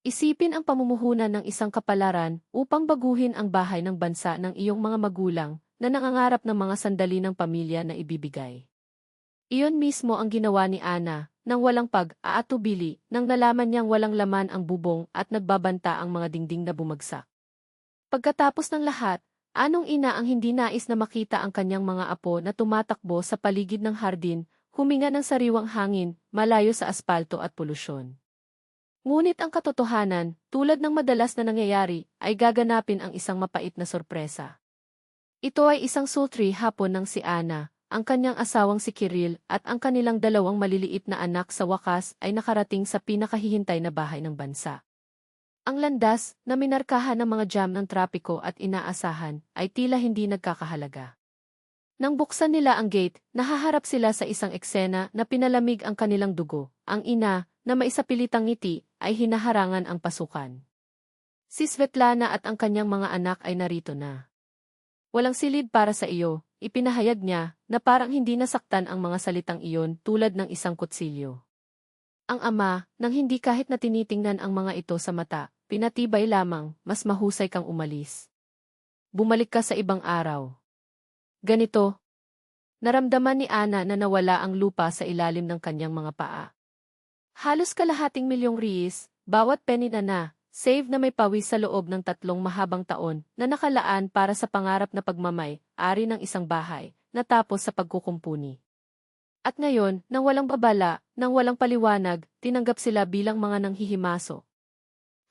Isipin ang pamumuhunan ng isang kapalaran upang baguhin ang bahay ng bansa ng iyong mga magulang na nangangarap ng mga sandali ng pamilya na ibibigay. Iyon mismo ang ginawa ni Ana, nang walang pag-aatubili, nang nalaman niyang walang laman ang bubong at nagbabanta ang mga dingding na bumagsak. Pagkatapos ng lahat, anong ina ang hindi nais na makita ang kanyang mga apo na tumatakbo sa paligid ng hardin, huminga ng sariwang hangin, malayo sa aspalto at polusyon. Ngunit ang katotohanan, tulad ng madalas na nangyayari, ay gaganapin ang isang mapait na sorpresa. Ito ay isang sultry hapon ng si Ana, ang kanyang asawang si Kiril at ang kanilang dalawang maliliit na anak sa wakas ay nakarating sa pinakahihintay na bahay ng bansa. Ang landas, na minarkahan ng mga jam ng trapiko at inaasahan, ay tila hindi nagkakahalaga. Nang buksan nila ang gate, nahaharap sila sa isang eksena na pinalamig ang kanilang dugo. Ang ina, na maisapilitang ngiti, ay hinaharangan ang pasukan. Si Svetlana at ang kanyang mga anak ay narito na. Walang silid para sa iyo, ipinahayag niya, na parang hindi nasaktan ang mga salitang iyon tulad ng isang kutsilyo. Ang ama, nang hindi kahit na tinitingnan ang mga ito sa mata, pinatibay lamang, mas mahusay kang umalis. Bumalik ka sa ibang araw. Ganito. Naramdaman ni Ana na nawala ang lupa sa ilalim ng kanyang mga paa. Halos kalahating milyong riis, bawat penny na save na may pawis sa loob ng 3 mahabang taon na nakalaan para sa pangarap na pagmamay-ari ng isang bahay, natapos sa pagkukumpuni. At ngayon, nang walang babala, nang walang paliwanag, tinanggap sila bilang mga nanghihimaso.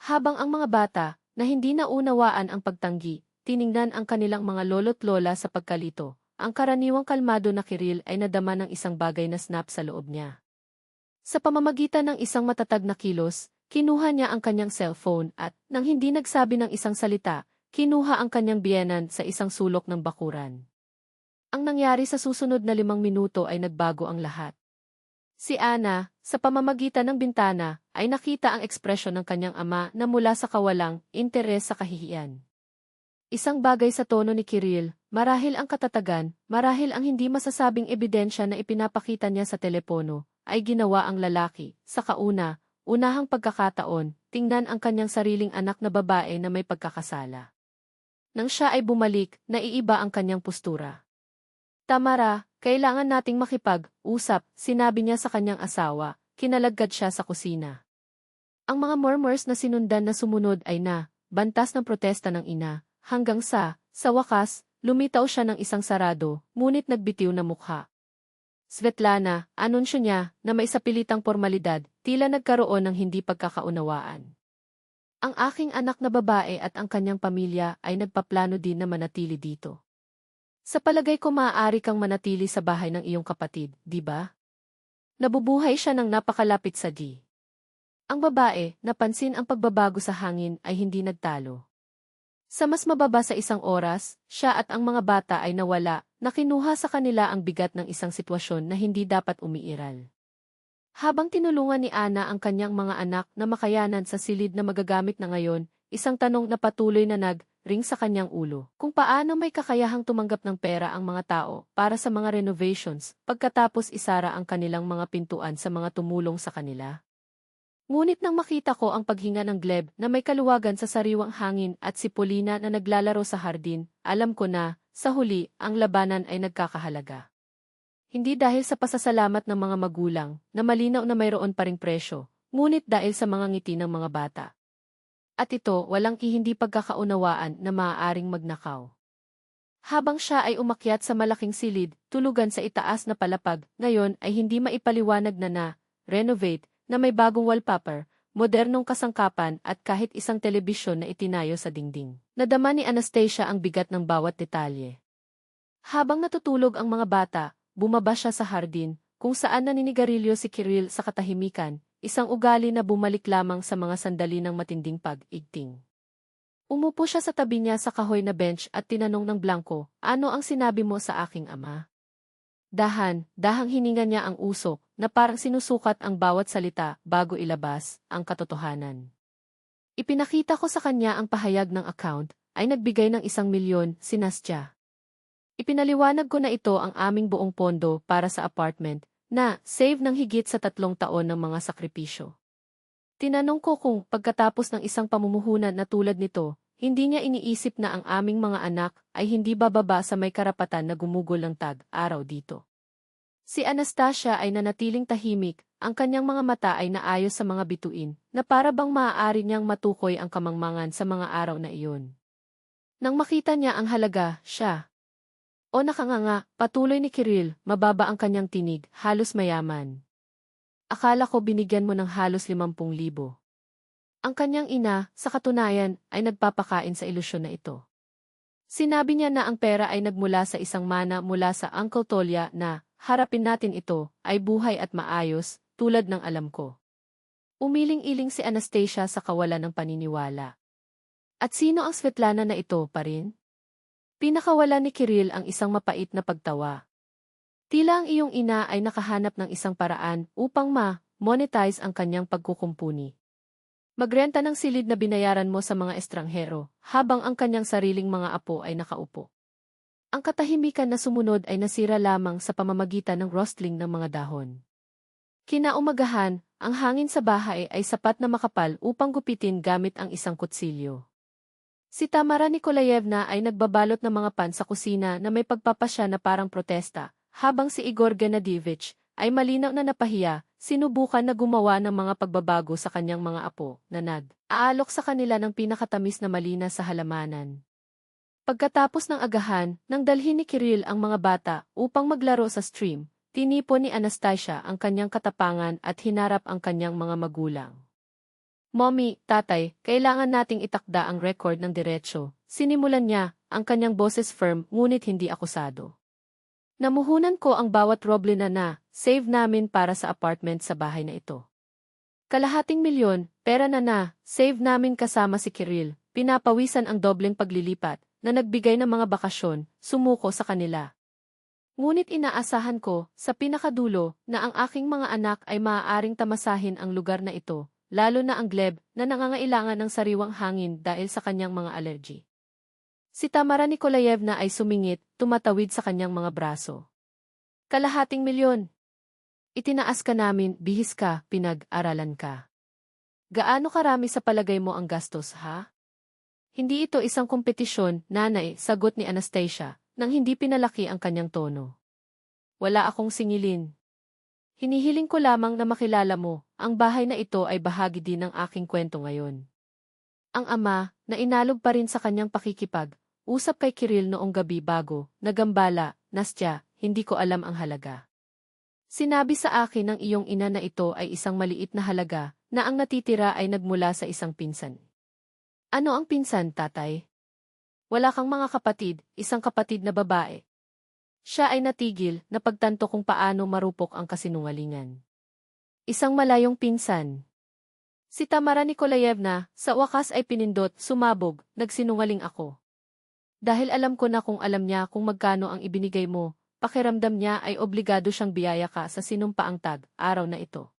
Habang ang mga bata, na hindi naunawaan ang pagtanggi, tiningnan ang kanilang mga lolo't lola sa pagkalito, ang karaniwang kalmado na Kiril ay nadama ng isang bagay na snap sa loob niya. Sa pamamagitan ng isang matatag na kilos, kinuha niya ang kanyang cellphone at, nang hindi nagsabi ng isang salita, kinuha ang kanyang biyenan sa isang sulok ng bakuran. Ang nangyari sa susunod na 5 minuto ay nagbago ang lahat. Si Ana, sa pamamagitan ng bintana, ay nakita ang ekspresyon ng kanyang ama na mula sa kawalang interes sa kahihiyan. Isang bagay sa tono ni Kiril, marahil ang katatagan, marahil ang hindi masasabing ebidensya na ipinapakita niya sa telepono, ay ginawa ang lalaki. Sa unahang pagkakataon, tingnan ang kanyang sariling anak na babae na may pagkakasala. Nang siya ay bumalik, naiiba ang kanyang postura. Tamara, kailangan nating makipag-usap, sinabi niya sa kanyang asawa, kinalagkad siya sa kusina. Ang mga murmurs na sinundan na sumunod ay bantas ng protesta ng ina, hanggang sa wakas, lumitaw siya ng isang sarado, ngunit nagbitiw na mukha. Svetlana, anunsyo niya, na may sapilitang pormalidad, tila nagkaroon ng hindi pagkakaunawaan. Ang aking anak na babae at ang kanyang pamilya ay nagpaplano din na manatili dito. Sa palagay ko maaari kang manatili sa bahay ng iyong kapatid, di ba? Nabubuhay siya ng napakalapit sa di. Ang babae, napansin ang pagbabago sa hangin ay hindi nagtalo. Sa mas mababa sa 1 oras, siya at ang mga bata ay nawala, na kinuha sa kanila ang bigat ng isang sitwasyon na hindi dapat umiiral. Habang tinulungan ni Ana ang kanyang mga anak na makayanan sa silid na magagamit na ngayon, isang tanong na patuloy na nag-ring sa kanyang ulo. Kung paano may kakayahang tumanggap ng pera ang mga tao para sa mga renovations, pagkatapos isara ang kanilang mga pintuan sa mga tumulong sa kanila. Ngunit nang makita ko ang paghinga ng Gleb na may kaluwagan sa sariwang hangin at si Polina na naglalaro sa hardin, alam ko na, sa huli, ang labanan ay nagkakahalaga. Hindi dahil sa pasasalamat ng mga magulang, na malinaw na mayroon pa ring presyo, ngunit dahil sa mga ngiti ng mga bata. At ito, walang hindi pagkakaunawaan na maaaring magnakaw. Habang siya ay umakyat sa malaking silid, tulugan sa itaas na palapag, ngayon ay hindi maipaliwanag na renovate, na may bagong wallpaper, modernong kasangkapan at kahit isang telebisyon na itinayo sa dingding. Nadama ni Anastasia ang bigat ng bawat detalye. Habang natutulog ang mga bata, bumaba siya sa hardin, kung saan naninigarilyo si Kiril sa katahimikan, isang ugali na bumalik lamang sa mga sandali ng matinding pag-igting. Umupo siya sa tabi niya sa kahoy na bench at tinanong ng Blanco, ano ang sinabi mo sa aking ama? Dahang hininga niya ang usok, na parang sinusukat ang bawat salita bago ilabas ang katotohanan. Ipinakita ko sa kanya ang pahayag ng account, ay nagbigay ng 1,000,000, si Nastya. Ipinaliwanag ko na ito ang aming buong pondo para sa apartment, na save ng higit sa 3 taon ng mga sakripisyo. Tinanong ko kung pagkatapos ng isang pamumuhunan na tulad nito, hindi niya iniisip na ang aming mga anak ay hindi bababa sa may karapatan na gumugol ng tag-araw dito. Si Anastasia ay nanatiling tahimik, ang kanyang mga mata ay naayos sa mga bituin, na para bang maaari niyang matukoy ang kamangmangan sa mga araw na iyon. Nang makita niya ang halaga, siya. O nakanganga, patuloy ni Kiril, mababa ang kanyang tinig, halos mayaman. Akala ko binigyan mo ng halos 50,000. Ang kanyang ina, sa katunayan, ay nagpapakain sa ilusyon na ito. Sinabi niya na ang pera ay nagmula sa isang mana mula sa Uncle Tolya na, harapin natin ito, ay buhay at maayos, tulad ng alam ko. Umiling-iling si Anastasia sa kawalan ng paniniwala. At sino ang Svetlana na ito pa rin? Pinakawala ni Kiril ang isang mapait na pagtawa. Tila ang iyong ina ay nakahanap ng isang paraan upang ma-monetize ang kanyang pagkukumpuni. Magrenta ng silid na binayaran mo sa mga estranghero, habang ang kanyang sariling mga apo ay nakaupo. Ang katahimikan na sumunod ay nasira lamang sa pamamagitan ng rustling ng mga dahon. Kinaumagahan, ang hangin sa bahay ay sapat na makapal upang gupitin gamit ang isang kutsilyo. Si Tamara Nikolayevna ay nagbabalot ng mga pan sa kusina na may pagpapasya na parang protesta, habang si Igor Gennadievich ay malinaw na napahiya, sinubukan na gumawa ng mga pagbabago sa kanyang mga apo na nag-aalok sa kanila ng pinakatamis na malina sa halamanan. Pagkatapos ng agahan, nang dalhin ni Kiril ang mga bata upang maglaro sa stream, tinipon ni Anastasia ang kanyang katapangan at hinarap ang kanyang mga magulang. Mommy, tatay, kailangan nating itakda ang record ng diretsyo. Sinimulan niya, ang kanyang boses firm ngunit hindi akusado. Namuhunan ko ang bawat roble na save namin para sa apartment sa bahay na ito. Kalahating milyon, pera na save namin kasama si Kiril, pinapawisan ang dobleng paglilipat, na nagbigay ng mga bakasyon, sumuko sa kanila. Ngunit inaasahan ko, sa pinakadulo, na ang aking mga anak ay maaaring tamasahin ang lugar na ito, lalo na ang Gleb, na nangangailangan ng sariwang hangin dahil sa kanyang mga allergy. Si Tamara Nikolayevna ay sumingit, tumatawid sa kanyang mga braso. Kalahating milyon. Itinaas ka namin, bihis ka, pinag-aralan ka. Gaano karami sa palagay mo ang gastos, ha? Hindi ito isang kompetisyon, nanay, sagot ni Anastasia, nang hindi pinalaki ang kanyang tono. Wala akong singilin. Hinihiling ko lamang na makilala mo, ang bahay na ito ay bahagi din ng aking kwento ngayon. Ang ama, na inalog pa rin sa kanyang pakikipag-usap kay Kiril noong gabi bago, nagambala, Nastya, hindi ko alam ang halaga. Sinabi sa akin ng iyong ina na ito ay isang maliit na halaga, na ang natitira ay nagmula sa isang pinsan. Ano ang pinsan, tatay? Wala kang mga kapatid, isang kapatid na babae. Siya ay natigil, na pagtanto kung paano marupok ang kasinungalingan. Isang malayong pinsan. Si Tamara Nikolayevna, sa wakas ay pinindot, sumabog, nagsinungaling ako. Dahil alam ko na kung alam niya kung magkano ang ibinigay mo, pakiramdam niya ay obligado siyang biyaya ka sa sinumpaang tag-araw na ito.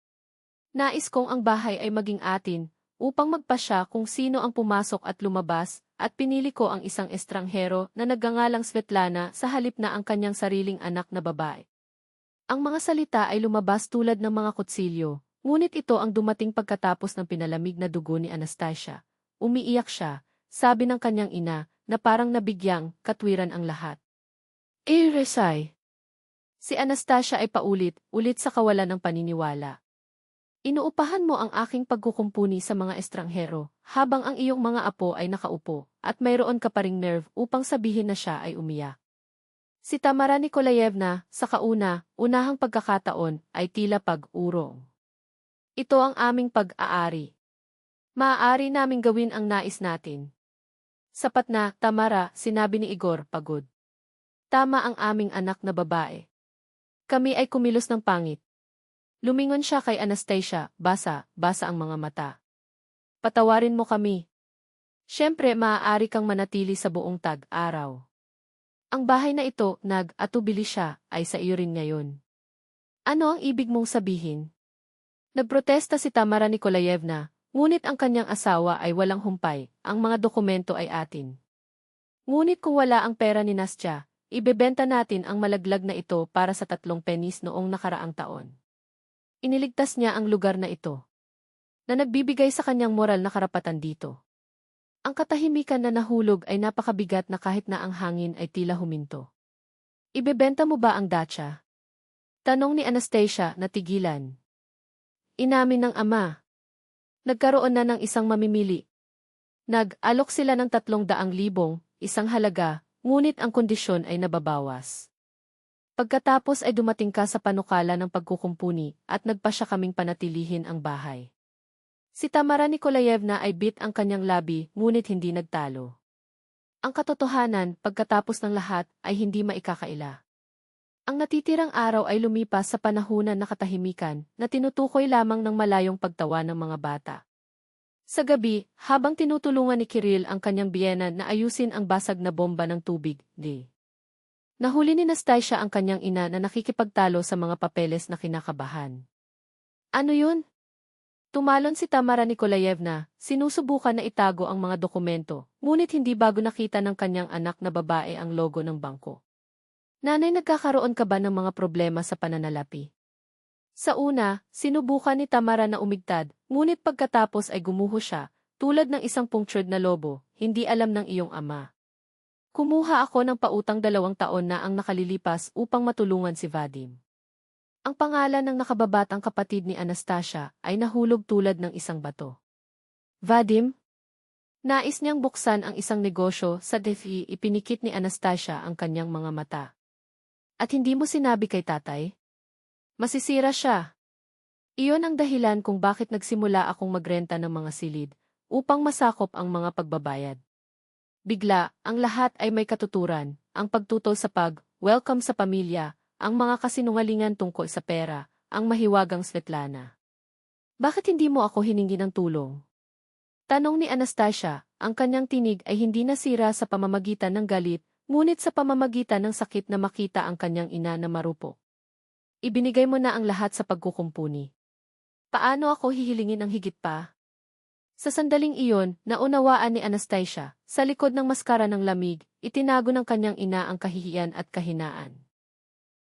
Nais kong ang bahay ay maging atin, upang magpasya kung sino ang pumasok at lumabas, at pinili ko ang isang estranghero na nagngangalang Svetlana sa halip na ang kanyang sariling anak na babae. Ang mga salita ay lumabas tulad ng mga kutsilyo. Ngunit ito ang dumating pagkatapos ng pinalamig na dugo ni Anastasia. Umiiyak siya, sabi ng kanyang ina, na parang nabigyang katwiran ang lahat. Resay. Si Anastasia ay paulit-ulit sa kawalan ng paniniwala. Inuupahan mo ang aking pagkukumpuni sa mga estranghero, habang ang iyong mga apo ay nakaupo, at mayroon ka pa ring nerve upang sabihin na siya ay umiyak. Si Tamara Nikolayevna, sa unahang pagkakataon, ay tila pag-urong. Ito ang aming pag-aari. Maaari naming gawin ang nais natin. Sapat na, Tamara, sinabi ni Igor, pagod. Tama ang aming anak na babae. Kami ay kumilos ng pangit. Lumingon siya kay Anastasia, basa ang mga mata. Patawarin mo kami. Siyempre maaari kang manatili sa buong tag-araw. Ang bahay na ito, nag-atubili siya, ay sa iyo rin ngayon. Ano ang ibig mong sabihin? Nagprotesta si Tamara Nikolayevna, ngunit ang kanyang asawa ay walang humpay, ang mga dokumento ay atin. Ngunit kung wala ang pera ni Nastya, ibebenta natin ang malaglag na ito para sa 3 pennies noong nakaraang taon. Iniligtas niya ang lugar na ito. na nagbibigay sa kanyang moral na karapatan dito. Ang katahimikan na nahulog ay napakabigat na kahit na ang hangin ay tila huminto. Ibebenta mo ba ang dacha? Tanong ni Anastasia na tigilan. Inamin ng ama. Nagkaroon na ng isang mamimili. Nag-alok sila ng 300,000, isang halaga, ngunit ang kondisyon ay nababawas. Pagkatapos ay dumating ka sa panukala ng pagkukumpuni at nagpa siya kaming panatilihin ang bahay. Si Tamara Nikolayevna ay bit ang kanyang labi ngunit hindi nagtalo. Ang katotohanan, pagkatapos ng lahat, ay hindi maikakaila. Ang natitirang araw ay lumipas sa panahunan na katahimikan na tinutukoy lamang ng malayong pagtawa ng mga bata. Sa gabi, habang tinutulungan ni Kirill ang kanyang biyena na ayusin ang basag na bomba ng tubig, nahuli ni Nastasia ang kanyang ina na nakikipagtalo sa mga papeles na kinakabahan. Ano yun? Tumalon si Tamara Nikolayevna, sinusubukan na itago ang mga dokumento, ngunit hindi bago nakita ng kanyang anak na babae ang logo ng bangko. Nanay, nagkakaroon ka ba ng mga problema sa pananalapi? Sa una, sinubukan ni Tamara na umigtad, ngunit pagkatapos ay gumuho siya, tulad ng isang punctured na lobo, hindi alam ng iyong ama. Kumuha ako ng pautang 2 taon na ang nakalilipas upang matulungan si Vadim. Ang pangalan ng nakababatang kapatid ni Anastasia ay nahulog tulad ng isang bato. Vadim? Nais niyang buksan ang isang negosyo sa DFI, ipinikit ni Anastasia ang kanyang mga mata. At hindi mo sinabi kay tatay? Masisira siya. Iyon ang dahilan kung bakit nagsimula akong magrenta ng mga silid, upang masakop ang mga pagbabayad. Bigla, ang lahat ay may katuturan, ang pagtutol sa welcome sa pamilya, ang mga kasinungalingan tungkol sa pera, ang mahiwagang Svetlana. Bakit hindi mo ako hiningi ng tulong? Tanong ni Anastasia, ang kanyang tinig ay hindi nasira sa pamamagitan ng galit, ngunit sa pamamagitan ng sakit na makita ang kanyang ina na marupok. Ibinigay mo na ang lahat sa pagkukumpuni. Paano ako hihilingin ng higit pa? Sa sandaling iyon, naunawaan ni Anastasia, sa likod ng maskara ng lamig, itinago ng kanyang ina ang kahihiyan at kahinaan.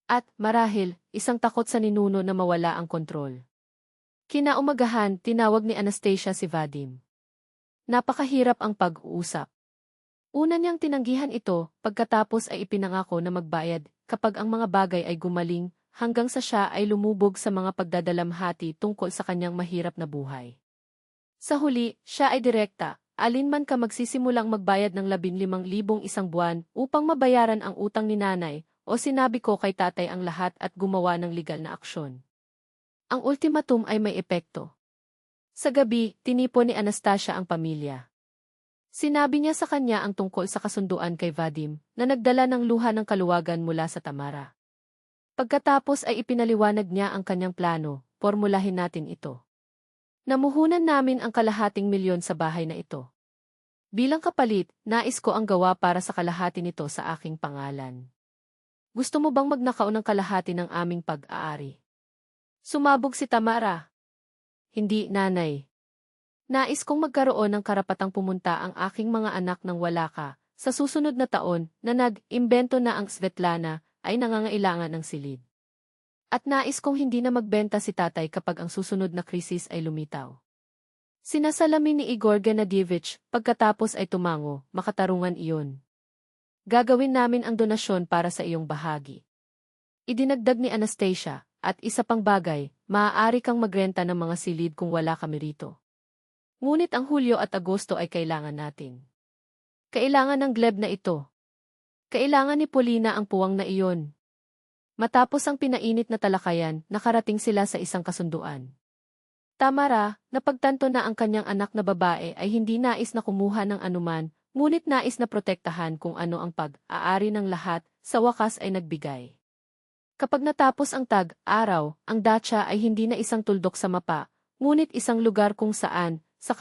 At, marahil, isang takot sa ninuno na mawala ang kontrol. Kinaumagahan, tinawag ni Anastasia si Vadim. Napakahirap ang pag-uusap. Una niyang tinanggihan ito, pagkatapos ay ipinangako na magbayad, kapag ang mga bagay ay gumaling, hanggang sa siya ay lumubog sa mga pagdadalamhati tungkol sa kanyang mahirap na buhay. Sa huli, siya ay direkta, alinman ka magsisimulang magbayad ng 15,000 isang buwan upang mabayaran ang utang ni nanay, o sinabi ko kay tatay ang lahat at gumawa ng legal na aksyon. Ang ultimatum ay may epekto. Sa gabi, tinipon ni Anastasia ang pamilya. Sinabi niya sa kanya ang tungkol sa kasunduan kay Vadim, na nagdala ng luha ng kaluwagan mula sa Tamara. Pagkatapos ay ipinaliwanag niya ang kanyang plano, formulahin natin ito. Namuhunan namin ang 250,000 sa bahay na ito. Bilang kapalit, nais ko ang gawa para sa kalahati nito sa aking pangalan. Gusto mo bang magnakaw ng kalahati ng aming pag-aari? Sumabog si Tamara. Hindi, nanay. Nais kong magkaroon ng karapatang pumunta ang aking mga anak nang wala ka, sa susunod na taon na nag-imbento na ang Svetlana ay nangangailangan ng silid. At nais kong hindi na magbenta si tatay kapag ang susunod na krisis ay lumitaw. Sinasalamin ni Igor Gennadievich, pagkatapos ay tumango, makatarungan iyon. Gagawin namin ang donasyon para sa iyong bahagi. Idinagdag ni Anastasia, at isa pang bagay, maaari kang magrenta ng mga silid kung wala kami rito. Ngunit ang Hulyo at Agosto ay kailangan natin. Kailangan ng gleb na ito. Kailangan ni Polina ang puwang na iyon. Matapos ang pinainit na talakayan, nakarating sila sa isang kasunduan. Tamara, napagtanto na ang kanyang anak na babae ay hindi nais na kumuha ng anuman, ngunit nais na protektahan kung ano ang pag-aari ng lahat, sa wakas ay nagbigay. Kapag natapos ang tag-araw, ang dacha ay hindi na isang tuldok sa mapa, ngunit isang lugar kung saan, sa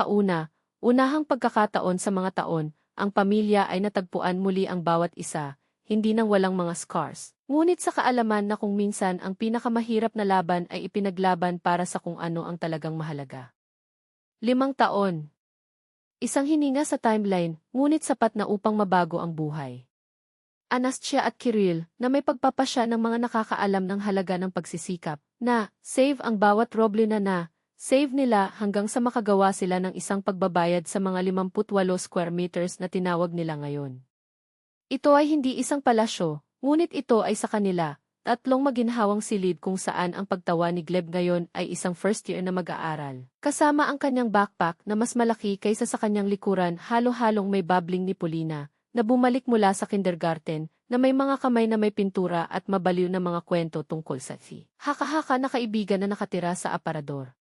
unahang pagkakataon sa mga taon, ang pamilya ay natagpuan muli ang bawat isa, hindi nang walang mga scars. Ngunit sa kaalaman na kung minsan ang pinakamahirap na laban ay ipinaglaban para sa kung ano ang talagang mahalaga. 5 taon. Isang hininga sa timeline, ngunit sapat na upang mabago ang buhay. Anastasia at Kirill, na may pagpapasya ng mga nakakaalam ng halaga ng pagsisikap, na save ang bawat roble na save nila hanggang sa makagawa sila ng isang pagbabayad sa mga 58 square meters na tinawag nila ngayon. Ito ay hindi isang palasyo, ngunit ito ay sa kanila, tatlong maginhawang silid kung saan ang pagtawa ni Gleb ngayon ay isang first year na mag-aaral. Kasama ang kanyang backpack na mas malaki kaysa sa kanyang likuran, halo-halong may bubbling ni Polina, na bumalik mula sa kindergarten, na may mga kamay na may pintura at mabaliw na mga kwento tungkol sa haka-haka na kaibigan na nakatira sa aparador.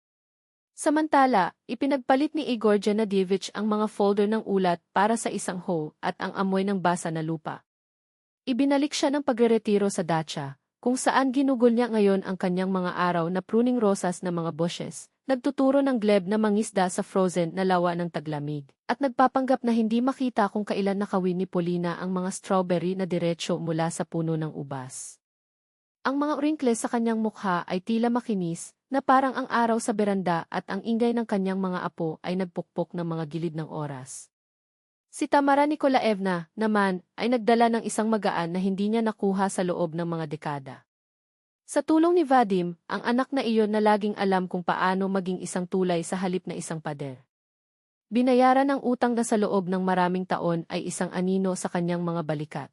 Samantala, ipinagpalit ni Igor Gennadievich ang mga folder ng ulat para sa isang hoe at ang amoy ng basa na lupa. Ibinalik siya ng pagreretiro sa dacha, kung saan ginugol niya ngayon ang kanyang mga araw na pruning rosas na mga bushes, nagtuturo ng Gleb na mangisda sa frozen na lawa ng taglamig, at nagpapanggap na hindi makita kung kailan nakawin ni Polina ang mga strawberry na diretsyo mula sa puno ng ubas. Ang mga wrinkles sa kanyang mukha ay tila makinis, na parang ang araw sa beranda at ang ingay ng kanyang mga apo ay nagpukpok ng mga gilid ng oras. Si Tamara Nikolaevna, naman, ay nagdala ng isang magaan na hindi niya nakuha sa loob ng mga dekada. Sa tulong ni Vadim, ang anak na iyon na laging alam kung paano maging isang tulay sa halip na isang pader. Binayaran ang utang na sa loob ng maraming taon ay isang anino sa kanyang mga balikat.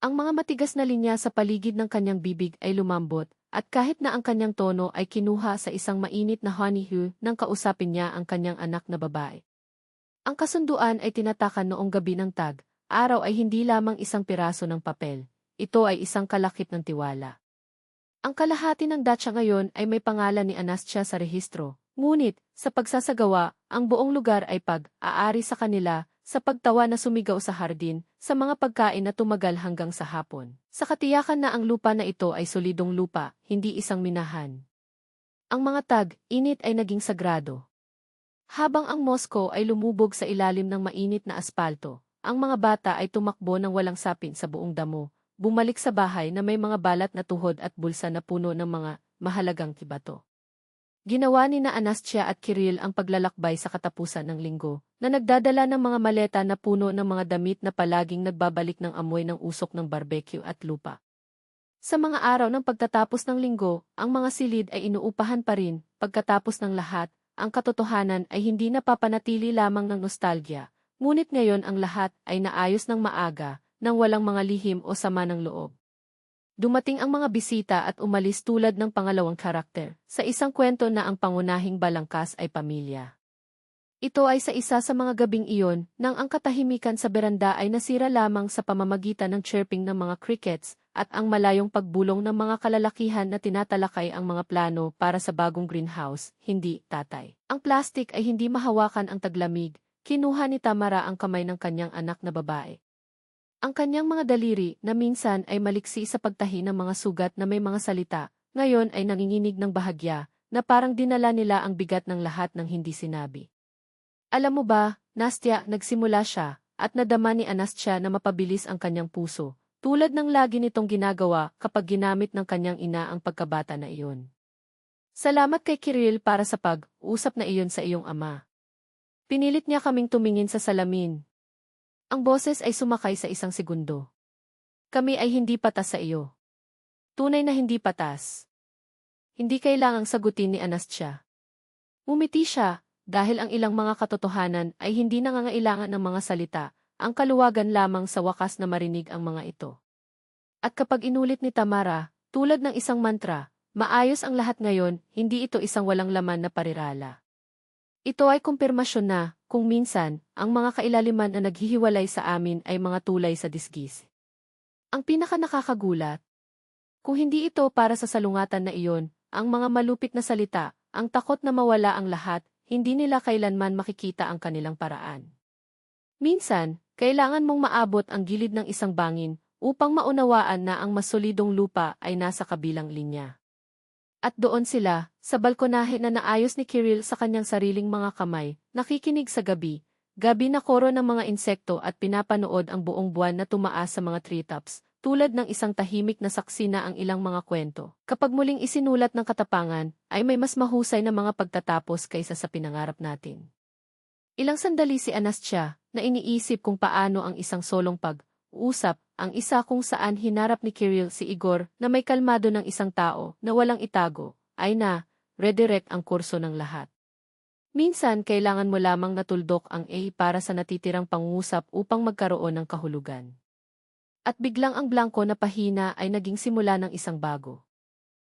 Ang mga matigas na linya sa paligid ng kanyang bibig ay lumambot, at kahit na ang kanyang tono ay kinuha sa isang mainit na honeydew nang kausapin niya ang kanyang anak na babae. Ang kasunduan ay tinatakan noong gabi ng araw ay hindi lamang isang piraso ng papel, ito ay isang kalakip ng tiwala. Ang kalahati ng dacha ngayon ay may pangalan ni Anastasya sa rehistro, ngunit, sa pagsasagawa, ang buong lugar ay pag-aari sa kanila, sa pagtawa na sumigaw sa hardin, sa mga pagkain na tumagal hanggang sa hapon. Sa katiyakan na ang lupa na ito ay solidong lupa, hindi isang minahan. Ang mga init ay naging sagrado. Habang ang Moscow ay lumubog sa ilalim ng mainit na aspalto, ang mga bata ay tumakbo ng walang sapin sa buong damo, bumalik sa bahay na may mga balat na tuhod at bulsa na puno ng mga mahalagang kibato. Ginawa ni na Anastasya at Kirill ang paglalakbay sa katapusan ng linggo, na nagdadala ng mga maleta na puno ng mga damit na palaging nagbabalik ng amoy ng usok ng barbecue at lupa. Sa mga araw ng pagtatapos ng linggo, ang mga silid ay inuupahan pa rin, pagkatapos ng lahat, ang katotohanan ay hindi napapanatili lamang ng nostalgia, ngunit ngayon ang lahat ay naayos ng maaga, nang walang mga lihim o sama ng loob. Dumating ang mga bisita at umalis tulad ng pangalawang karakter, sa isang kwento na ang pangunahing balangkas ay pamilya. Ito ay sa isa sa mga gabing iyon, nang ang katahimikan sa beranda ay nasira lamang sa pamamagitan ng chirping ng mga crickets, at ang malayong pagbulong ng mga kalalakihan na tinatalakay ang mga plano para sa bagong greenhouse, hindi, tatay. Ang plastik ay hindi mahawakan ang taglamig, kinuha ni Tamara ang kamay ng kanyang anak na babae. Ang kanyang mga daliri na minsan ay maliksi sa pagtahi ng mga sugat na may mga salita, ngayon ay nanginginig ng bahagya, na parang dinala nila ang bigat ng lahat ng hindi sinabi. Alam mo ba, Nastya, nagsimula siya, at nadama ni Anastasya na mapabilis ang kanyang puso, tulad ng lagi nitong ginagawa kapag ginamit ng kanyang ina ang pagkabata na iyon. Salamat kay Kirill para sa pag-usap na iyon sa iyong ama. Pinilit niya kaming tumingin sa salamin. Ang boses ay sumakay sa isang segundo. Kami ay hindi patas sa iyo. Tunay na hindi patas. Hindi kailangang sagutin ni Anastasya. Umiti siya, dahil ang ilang mga katotohanan ay hindi nangangailangan ng mga salita, ang kaluwagan lamang sa wakas na marinig ang mga ito. At kapag inulit ni Tamara, tulad ng isang mantra, maayos ang lahat ngayon, hindi ito isang walang laman na parirala. Ito ay kumpirmasyon na, kung minsan, ang mga kailaliman na naghihiwalay sa amin ay mga tulay sa disgis. Ang pinakanakakagulat, kung hindi ito para sa salungatan na iyon, ang mga malupit na salita, ang takot na mawala ang lahat, hindi nila kailanman makikita ang kanilang paraan. Minsan, kailangan mong maabot ang gilid ng isang bangin upang maunawaan na ang mas solidong lupa ay nasa kabilang linya. At doon sila, sa balkonahe na naayos ni Kirill sa kanyang sariling mga kamay, nakikinig sa gabi na koro ng mga insekto at pinapanood ang buong buwan na tumaas sa mga treetops, tulad ng isang tahimik na saksi na ang ilang mga kwento. Kapag muling isinulat ng katapangan, ay may mas mahusay na mga pagtatapos kaysa sa pinangarap natin. Ilang sandali si Anastasya, na iniisip kung paano ang isang solong pag-uusap, ang isa kung saan hinarap ni Kirill si Igor na may kalmado ng isang tao na walang itago, ay redirect ang kurso ng lahat. Minsan, kailangan mo lamang natuldok ang A para sa natitirang pangungusap upang magkaroon ng kahulugan. At biglang ang blangko na pahina ay naging simula ng isang bago.